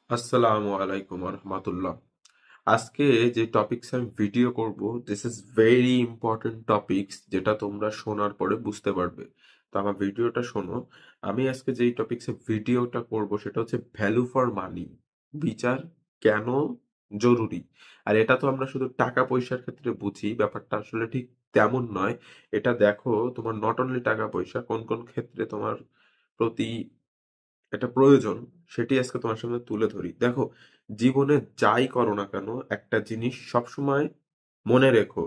আসসালামু আলাইকুম রহমতুল্লাহ। আজকে যে টপিকস আমি ভিডিও করব, this is very important topics, যেটা তোমরা শোনার পরে বুঝতে পারবে। তো আমার ভিডিওটা শোনো। আমি আজকে যেই টপিকসে ভিডিওটা করব সেটা হচ্ছে ভ্যালু ফর মানি, বিচার কেন জরুরি। আর এটা তো আমরা শুধু টাকা পয়সার ক্ষেত্রে বুঝি, ব্যাপারটা আসলে ঠিক তেমন নয়। এটা দেখো, তোমার নট অনলি টাকা পয়সা, কোন কোন ক্ষেত্রে তোমার প্রতি এটা প্রয়োজন, সেটি আজকে তোমার সামনে তুলে ধরি। দেখো, জীবনে যাই করো না কেন, একটা জিনিস সবসময় মনে রেখো,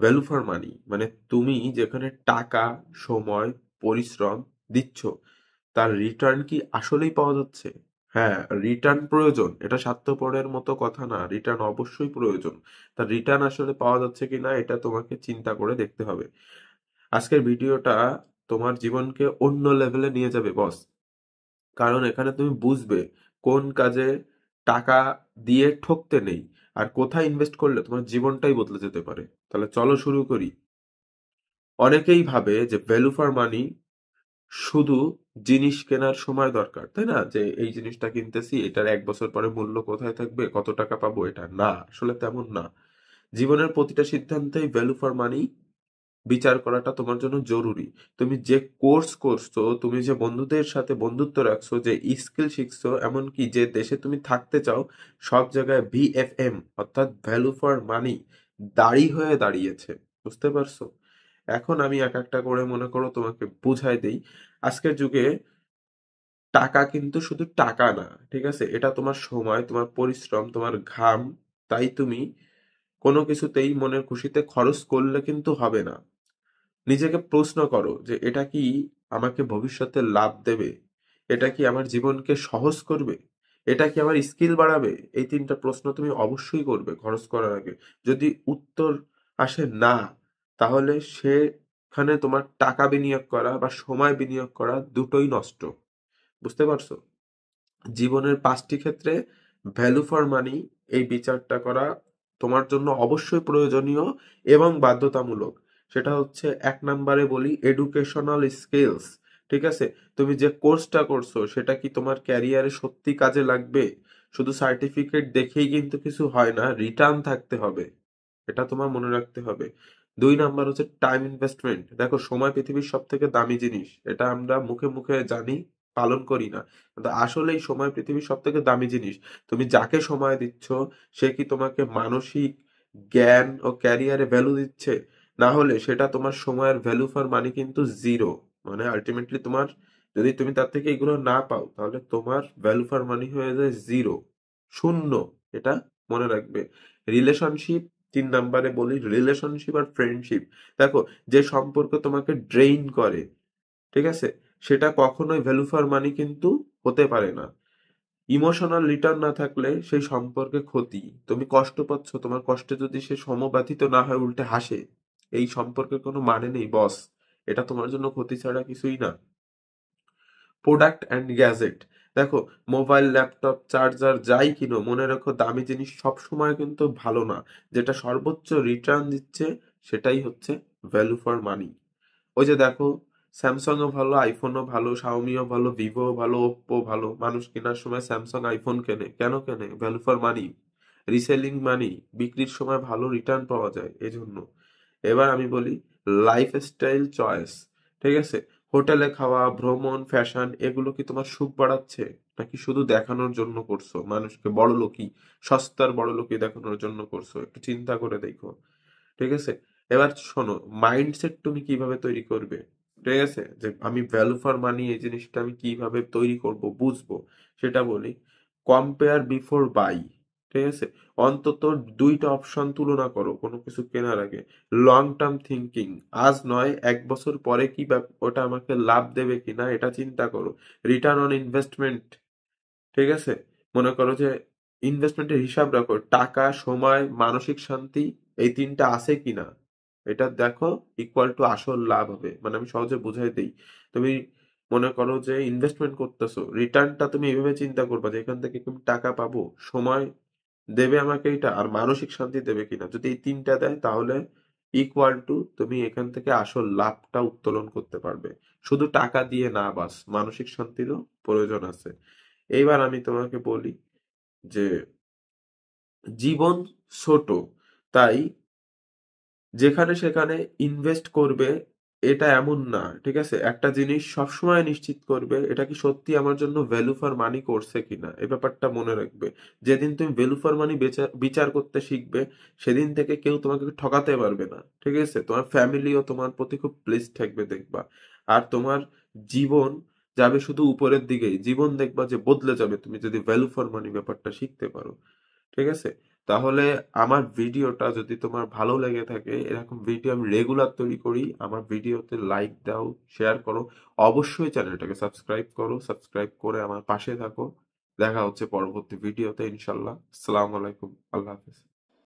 ভ্যালু ফর মানি মানে তুমি যেখানে টাকা, সময়, পরিশ্রম দিচ্ছ, তার রিটার্ন কি আসলেই পাওয়া যাচ্ছে? হ্যাঁ, রিটার্ন প্রয়োজন, এটা স্বার্থপরের মতো কথা না, রিটার্ন অবশ্যই প্রয়োজন। তার রিটার্ন আসলে পাওয়া যাচ্ছে কিনা এটা তোমাকে চিন্তা করে দেখতে হবে। আজকের ভিডিওটা তোমার জীবনকে অন্য লেভেলে নিয়ে যাবে বস। কারণ এখানে তুমি বুঝবে কোন কাজে টাকা দিয়ে ঠকতে নেই, আর কোথায় ইনভেস্ট করলে তোমার জীবনটাই বদলে যেতে পারে। তাহলে চলো শুরু করি। অনেকেই ভাবে যে ভ্যালু ফর মানি শুধু জিনিস কেনার সময় দরকার, তাই না? যে এই জিনিসটা কিনতেছি, এটার 1 বছর পরে মূল্য কোথায় থাকবে, কত টাকা পাবো, এটা না, আসলে তেমন না। জীবনের প্রতিটা সিদ্ধান্তেই ভ্যালু ফর মানি বিচার করাটা তোমার জন্য জরুরি। তুমি যে কোর্স করছো, তুমি যে বন্ধুদের সাথে বন্ধুত্ব রাখছো, যে স্কিল শিখছো, এমনকি যে দেশে তুমি থাকতে চাও, সব জায়গায় ভিএফএম অর্থাৎ ভ্যালু ফর মানি দাঁড়ি হয়ে দাঁড়িয়েছে। বুঝতে পারছো? এখন আমি এক একটা করে মনে করো তোমাকে বুঝাই দেই। আজকের যুগে টাকা কিন্তু শুধু টাকা না, ঠিক আছে? এটা তোমার সময়, তোমার পরিশ্রম, তোমার ঘাম। তাই তুমি কোনো কিছুতেই মনের খুশিতে খরচ করলে কিন্তু হবে না। নিজেকে প্রশ্ন করো যে এটা কি আমাকে ভবিষ্যতে লাভ দেবে, এটা কি আমার জীবনকে সহজ করবে, এটা কি আমার স্কিল বাড়াবে। এই তিনটা প্রশ্ন তুমি অবশ্যই করবে খরচ করার আগে। যদি উত্তর আসে না, তাহলে সেখানে তোমার টাকা বিনিয়োগ করা বা সময় বিনিয়োগ করা দুটোই নষ্ট। বুঝতে পারছো? জীবনের 5টি ক্ষেত্রে ভ্যালু ফর মানি, এই বিচারটা করা তোমার জন্য অবশ্যই প্রয়োজনীয় এবং বাধ্যতামূলক। সেটা হচ্ছে, 1 নম্বরে বলি, এডুকেশনাল স্কিলস। ঠিক আছে? তুমি যে কোর্সটা করছো সেটা কি তোমার ক্যারিয়ারে সত্যি কাজে লাগবে? শুধু সার্টিফিকেট দেখেই কিন্তু কিছু হয় না, রিটার্ন থাকতে হবে। এটা তোমার মনে রাখতে হবে। 2 নাম্বার হচ্ছে টাইম ইনভেস্টমেন্ট। দেখো, সময় পৃথিবীর সব থেকে দামি জিনিস, এটা আমরা মুখে মুখে জানি, পালন করি না, কিন্তু আসলেই সময় পৃথিবীর সব থেকে দামি জিনিস। তুমি যাকে সময় দিচ্ছ, সে কি তোমাকে মানসিক জ্ঞান ও ক্যারিয়ারে ভ্যালু দিচ্ছে? না হলে সেটা তোমার সময়ের ভ্যালু ফর মানি কিন্তু জিরো। মানে আলটিমেটলি তোমার, যদি তুমি তার থেকে এগুলো না পাও, তাহলে তোমার ভ্যালু ফর মানি হয়ে যায় জিরো, শূন্য। এটা মনে রাখবে। রিলেশনশিপ, 3 নম্বরে বলি, রিলেশনশিপ আর ফ্রেন্ডশিপ। দেখো, যে সম্পর্ক তোমাকে ড্রেইন করে, ঠিক আছে, সেটা কখনোই ভ্যালু ফর মানি কিন্তু হতে পারে না। ইমোশনাল রিটার্ন না থাকলে সেই সম্পর্কে ক্ষতি। তুমি কষ্ট পাচ্ছ, তোমার কষ্টে যদি সে সমব্যথিত না হয়, উল্টে হাসে, এই সম্পর্কের কোনো মানে নেই বস। এটা তোমার জন্য ক্ষতি ছাড়া কিছুই না। Product and gadget. দেখো, মোবাইল, ল্যাপটপ, চার্জার যাই কিনো, মনে রাখো দামি জিনিস সবসময় কিন্তু ভালো না। যেটা সর্বোচ্চ রিটার্ন দিচ্ছে সেটাই হচ্ছে ভ্যালু ফর মানি। ওই যে দেখো, স্যামসাংও ভালো, আইফোনও ভালো, শাওমিও ভালো, ভিভো ভালো, ওপ্পো ভালো। মানুষ কেনার সময় স্যামসাং, আইফোন কেনে কেন? কেনে ভ্যালু ফর মানি, রিসেলিং মানি, বিক্রির সময় ভালো রিটার্ন পাওয়া যায় এজন্য। এবার আমি বলি, লাইফস্টাইল চয়েস। ঠিক আছে? হোটেলে খাওয়া, ভ্রমণ, ফ্যাশন, এগুলো কি তোমার সুখ বাড়াচ্ছে, নাকি শুধু দেখানোর জন্য করছো মানুষকে? বড়লোকি, সস্তার বড়লোকি দেখানোর জন্য করছো? একটু চিন্তা করে দেখো। ঠিক আছে? এবার শোনো, মাইন্ডসেট তুমি কিভাবে তৈরি করবে। ঠিক আছে? যে আমি ভ্যালু ফর মানি এই জিনিসটা আমি কিভাবে তৈরি করব, বুঝবো, সেটা বলি। Compare before buy. ঠিক আছে? অন্তত 2টা অপশন তুলনা করো কোনো কিছু কেনার আগে। লং টার্ম থিঙ্কিং, আজ নয় 1 বছর পরে কি ওটা আমাকে লাভ দেবে কিনা এটা চিন্তা করো। Return on investment. ঠিক আছে? মনে করো যে ইনভেস্টমেন্টের হিসাব রাখো, টাকা, সময়, মানসিক শান্তি, এই তিনটা আছে কিনা এটা দেখো। ইকুয়াল টু আসল লাভ হবে। মানে আমি সহজে বুঝাই দেই। তুমি মনে করো যে ইনভেস্টমেন্ট করতেছো, রিটার্নটা তুমি এভাবে চিন্তা করবা যে এখান থেকে তুমি টাকা পাবো, সময় দেবে আমাকে এটা, আর মানসিক শান্তি দেবে কিনা। যদি এই তিনটা দেয়, তাহলে ইকুয়াল টু তুমি এখান থেকে আসল লাভটা উত্তোলন করতে পারবে। শুধু টাকা দিয়ে না, বাস মানসিক শান্তিরও প্রয়োজন আছে। এইবার আমি তোমাকে বলি, যে জীবন ছোট, তাই যেখানে সেখানে ইনভেস্ট করবে এটা এমন না, ঠিক আছে? একটা জিনিস সবসময় নিশ্চিত করবে এটা কি সত্যি আমার জন্য ভ্যালু ফর মানি করছে কিনা, এই ব্যাপারটা মনে রাখবে। যেদিন তুমি ভ্যালু ফর মানি বিচার করতে শিখবে, সেদিন থেকে কেউ তোমাকে ঠকাতে পারবে না, ঠিক আছে? তোমার ফ্যামিলিও তোমার প্রতি খুব প্লিজ থাকবে, দেখবা। আর তোমার জীবন যাবে শুধু উপরের দিকেই, জীবন দেখবা যে বদলে যাবে তুমি যদি ভ্যালু ফর মানি ব্যাপারটা শিখতে পারো, ঠিক আছে? তাহলে আমার ভিডিওটা যদি তোমার ভালো লেগে থাকে, এরকম ভিডিও আমি রেগুলার তৈরি করি, আমার ভিডিওতে লাইক দাও, শেয়ার করো, অবশ্যই চ্যানেলটাকে সাবস্ক্রাইব করো, সাবস্ক্রাইব করে আমার পাশে থাকো। দেখা হচ্ছে পরবর্তী ভিডিওতে ইনশাল্লাহ। আসসালামু আলাইকুম, আল্লাহ হাফেজ।